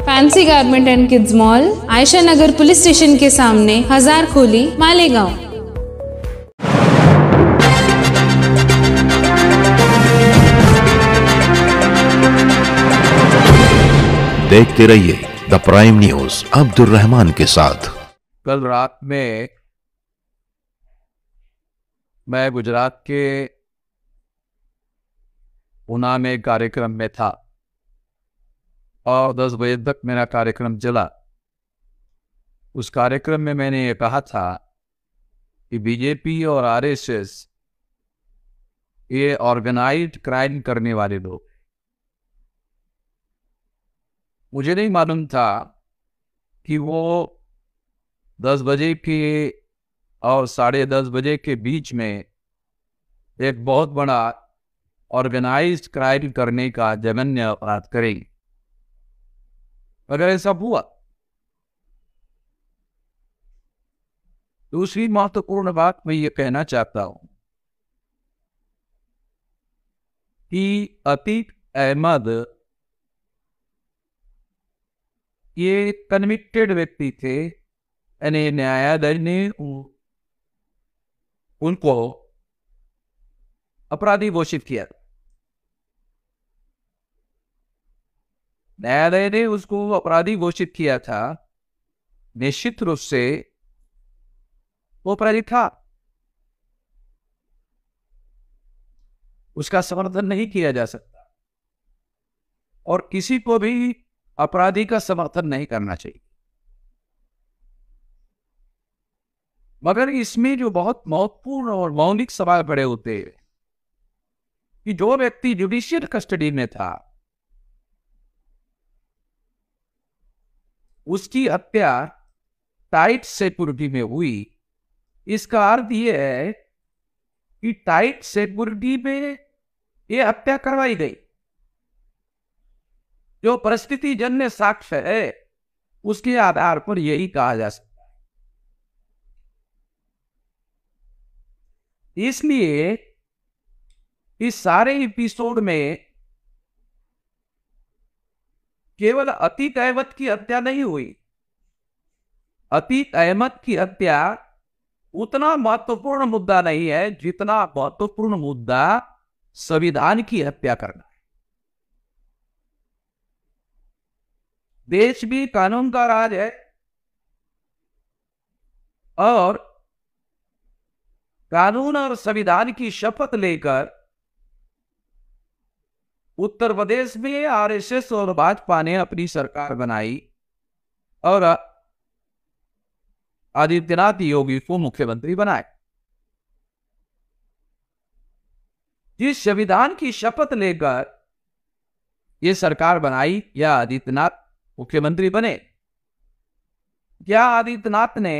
Fancy garment and kids mall, Ayesha Nagar police station के सामने, हजार खोली, मालेगांव। देखते रहिए the prime news Abdul Rahman के साथ। कल रात में मैं गुजरात के ऊना में कार्यक्रम में था और 10 बजे तक मेरा कार्यक्रम चला। उस कार्यक्रम में मैंने ये कहा था कि बीजेपी और आरएसएस ये ऑर्गेनाइज्ड क्राइम करने वाले लोग। मुझे नहीं मालूम था कि वो 10 बजे के और 10:30 बजे के बीच में एक बहुत बड़ा ऑर्गेनाइज्ड क्राइम करने का जघन्य अपराध करेंगे। अगर ऐसा हुआ, दूसरी महत्वपूर्ण बात मैं ये कहना चाहता हूं कि अतीक अहमद ये कन्विक्टेड व्यक्ति थे, यानी न्यायालय ने उनको अपराधी घोषित किया। न्यायालय ने उसको अपराधी घोषित किया था। निश्चित रूप से वो अपराधी था, उसका समर्थन नहीं किया जा सकता और किसी को भी अपराधी का समर्थन नहीं करना चाहिए। मगर इसमें जो बहुत महत्वपूर्ण और मौलिक सवाल खड़े होते हैं कि जो व्यक्ति जुडिशियल कस्टडी में था उसकी हत्या टाइट सिक्योरिटी में हुई। इसका अर्थ यह है कि टाइट सिक्योरिटी में यह हत्या करवाई गई। जो परिस्थिति जन्य साक्ष्य है उसके आधार पर यही कहा जा सकता है। इसलिए इस सारे एपिसोड में केवल अतीक अहमद की हत्या नहीं हुई। अतीक अहमद की हत्या उतना महत्वपूर्ण मुद्दा नहीं है जितना महत्वपूर्ण मुद्दा संविधान की हत्या करना। देश भी कानून का राज है और कानून और संविधान की शपथ लेकर उत्तर प्रदेश में आरएसएस और भाजपा ने अपनी सरकार बनाई और आदित्यनाथ योगी को मुख्यमंत्री बनाए। जिस संविधान की शपथ लेकर यह सरकार बनाई या आदित्यनाथ मुख्यमंत्री बने, क्या आदित्यनाथ ने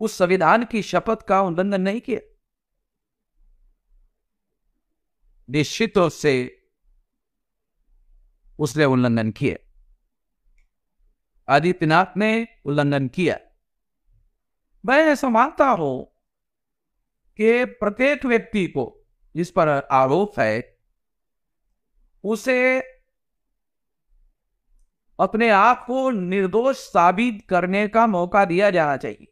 उस संविधान की शपथ का उल्लंघन नहीं किया? निश्चित रूप से उसने उल्लंघन किया। आदित्यनाथ ने उल्लंघन किया। मैं ऐसा मानता हूं कि प्रत्येक व्यक्ति को जिस पर आरोप है उसे अपने आप को निर्दोष साबित करने का मौका दिया जाना चाहिए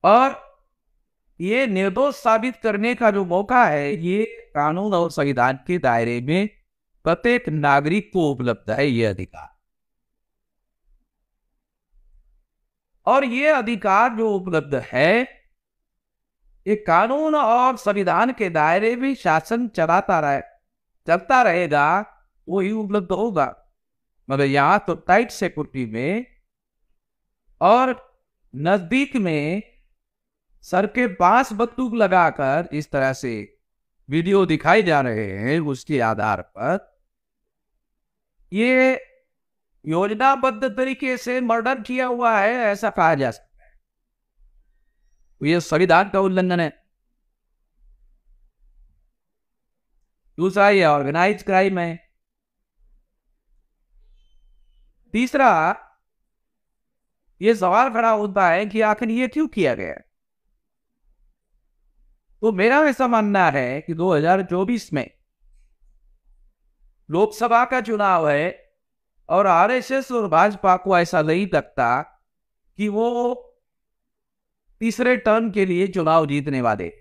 और ये निर्दोष साबित करने का जो मौका है ये कानून और संविधान के दायरे में प्रत्येक नागरिक को उपलब्ध है। ये अधिकार और ये अधिकार जो उपलब्ध है ये कानून और संविधान के दायरे में शासन चलता रहेगा, वो ही उपलब्ध होगा। मगर यहां तो टाइट सिक्योरिटी में और नजदीक में सर के पास बंदूक लगाकर इस तरह से वीडियो दिखाए जा रहे हैं, उसके आधार पर ये योजनाबद्ध तरीके से मर्डर किया हुआ है ऐसा कहा जा सकता है। ये संविधान का उल्लंघन है। दूसरा ये ऑर्गेनाइज क्राइम है। तीसरा ये सवाल खड़ा होता है कि आखिर ये क्यों किया गया। तो मेरा ऐसा मानना है कि 2024 में लोकसभा का चुनाव है और आरएसएस और भाजपा को ऐसा नहीं लगता कि वो तीसरे टर्म के लिए चुनाव जीतने वाले।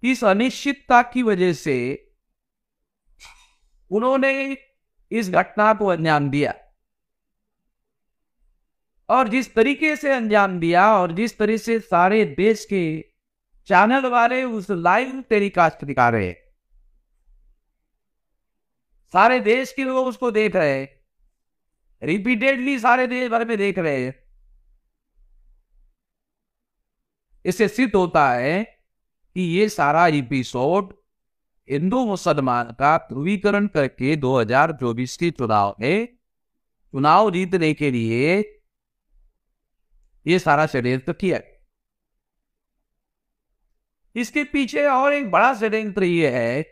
इस अनिश्चितता की वजह से उन्होंने इस घटना को अंजाम दिया, और जिस तरीके से अंजाम दिया और जिस तरह से सारे देश के चैनल वाले उस लाइव टेलीकास्ट दिखा रहे हैं, सारे देश के लोग उसको देख रहे हैं, रिपीटेडली सारे देश भर में देख रहे हैं। इससे सिद्ध होता है कि ये सारा एपिसोड हिंदू मुसलमान का ध्रुवीकरण करके 2024 के चुनाव में चुनाव जीतने के लिए ये सारा षड्यंत्र किया। इसके पीछे और एक बड़ा षड्यंत्र ये है,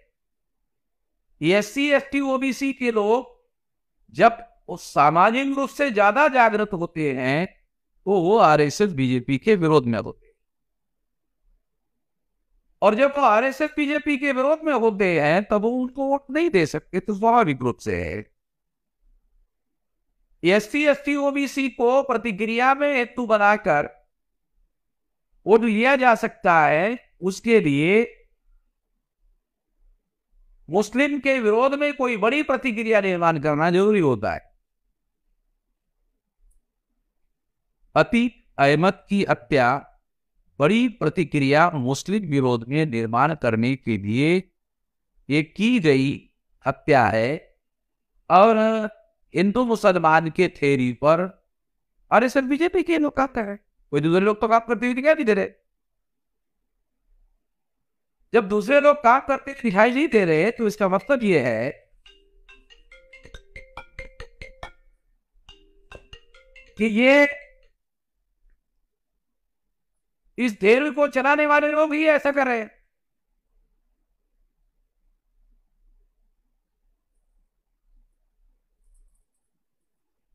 SC ST OBC के लोग जब उस सामाजिक रूप से ज्यादा जागृत होते हैं तो वो RSS BJP के विरोध में होते हैं, और जब वो RSS BJP के विरोध में होते हैं तब वो उनको वोट नहीं दे सकते, तो स्वाभाविक रूप से है। SC ST OBC को प्रतिक्रिया में हेतु बनाकर वोट लिया जा सकता है, उसके लिए मुस्लिम के विरोध में कोई बड़ी प्रतिक्रिया निर्माण करना जरूरी होता है। अतीक अहमद की हत्या बड़ी प्रतिक्रिया मुस्लिम विरोध में निर्माण करने के लिए ये की गई हत्या है, और हिंदू मुसलमान के थ्योरी पर अरे सर बीजेपी के लोग कहते हैं, कोई दूसरे लोग तो काम करते हुए दिखाई नहीं दे रहे। जब दूसरे लोग काम करते दिखाई नहीं दे रहे तो इसका मतलब ये है कि ये इस थ्योरी को चलाने वाले लोग ही ऐसा कर रहे हैं।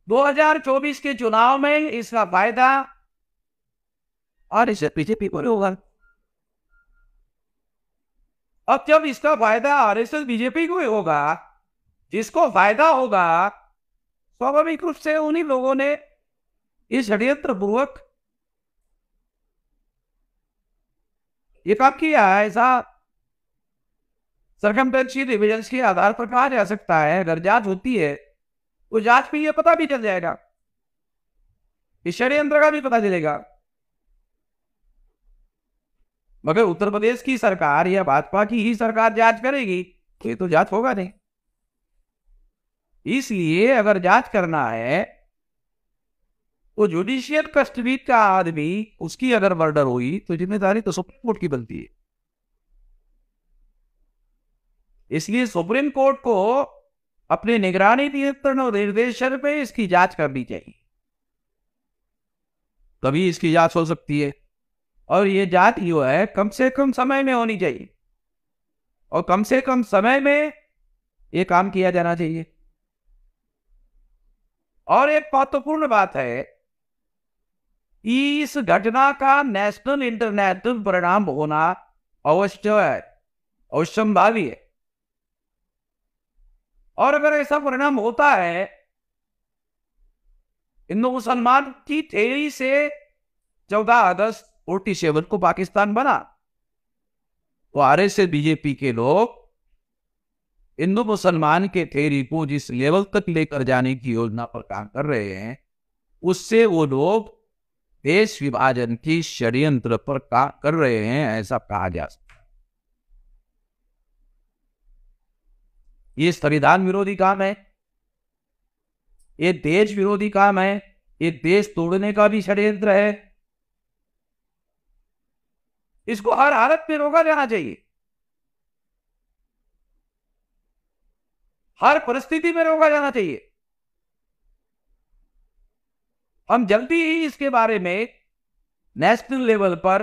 दो 2024 के चुनाव में इसका फायदा और इसे बीजेपी को होगा। अब जब इसका फायदा आरएसएस बीजेपी को ही होगा, जिसको फायदा होगा, स्वाभाविक रूप से उन्हीं लोगों ने इस षड्यंत्र पूर्वक ये काम किया है। ऐसा सर्कमस्टेंशियल एविडेंस के आधार पर कहा जा सकता है। अगर जांच होती है तो जांच में ये पता भी चल जाएगा, इस षड्यंत्र का भी पता चलेगा। मगर उत्तर प्रदेश की सरकार या भाजपा की ही सरकार जांच करेगी, ये तो जांच होगा नहीं। इसलिए अगर जांच करना है तो जुडिशियल कस्टडी का आदमी, उसकी अगर मर्डर हुई तो जिम्मेदारी तो सुप्रीम कोर्ट की बनती है। इसलिए सुप्रीम कोर्ट को अपने निगरानी, नियंत्रण और निर्देशन पे इसकी जांच करनी चाहिए, तभी इसकी जांच हो सकती है। और ये जांच जो है कम से कम समय में होनी चाहिए, और कम से कम समय में ये काम किया जाना चाहिए। और एक महत्वपूर्ण बात है, इस घटना का नेशनल इंटरनेशनल परिणाम होना अवश्य है, अवश्यंभावी है। और अगर ऐसा परिणाम होता है, हिंदू मुसलमान की थ्योरी से 14 अगस्त 47 को पाकिस्तान बना, तो आरएसएस बीजेपी के लोग हिंदू मुसलमान के थ्योरी को जिस लेवल तक लेकर जाने की योजना पर काम कर रहे हैं, उससे वो लोग देश विभाजन की षड्यंत्र पर काम कर रहे हैं, ऐसा कहा जा सकता है। ये संविधान विरोधी काम है, ये देश विरोधी काम है, ये देश तोड़ने का भी षड्यंत्र है। इसको हर हालत में रोका जाना चाहिए, हर परिस्थिति में रोका जाना चाहिए। हम जल्दी ही इसके बारे में नेशनल लेवल पर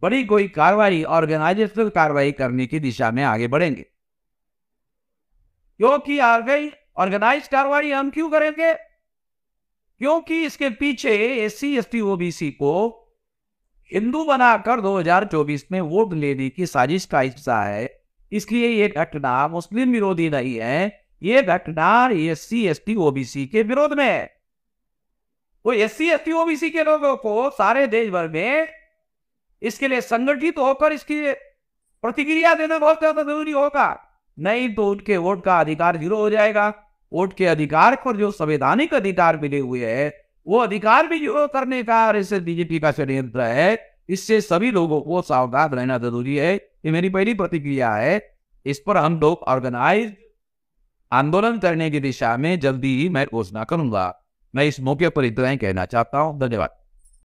बड़ी कोई कार्रवाई, ऑर्गेनाइजेशनल कार्रवाई करने की दिशा में आगे बढ़ेंगे। क्योंकि ऑर्गेनाइज कार्रवाई हम क्यों करेंगे? क्योंकि इसके पीछे SC ST OBC को हिंदू बनाकर 2024 में वोट लेने की साजिश का हिस्सा है। इसलिए ये घटना मुस्लिम विरोधी नहीं है, ये घटना SC ST OBC के विरोध में है। वो SC ST OBC के लोगों को सारे देश भर में इसके लिए संगठित होकर इसकी प्रतिक्रिया देना बहुत ज्यादा जरूरी होगा, नहीं तो उनके वोट का अधिकार 0 हो जाएगा। वोट के अधिकार पर जो संवैधानिक अधिकार मिले हुए हैं वो अधिकार भी 0 करने का RSS BJP का षड्यंत्र है। इससे सभी लोगों को सावधान रहना जरूरी है। ये मेरी पहली प्रतिक्रिया है। इस पर हम लोग ऑर्गेनाइज आंदोलन करने की दिशा में जल्दी ही मैं घोषणा करूंगा। मैं इस मौके पर इतना ही कहना चाहता हूं। धन्यवाद।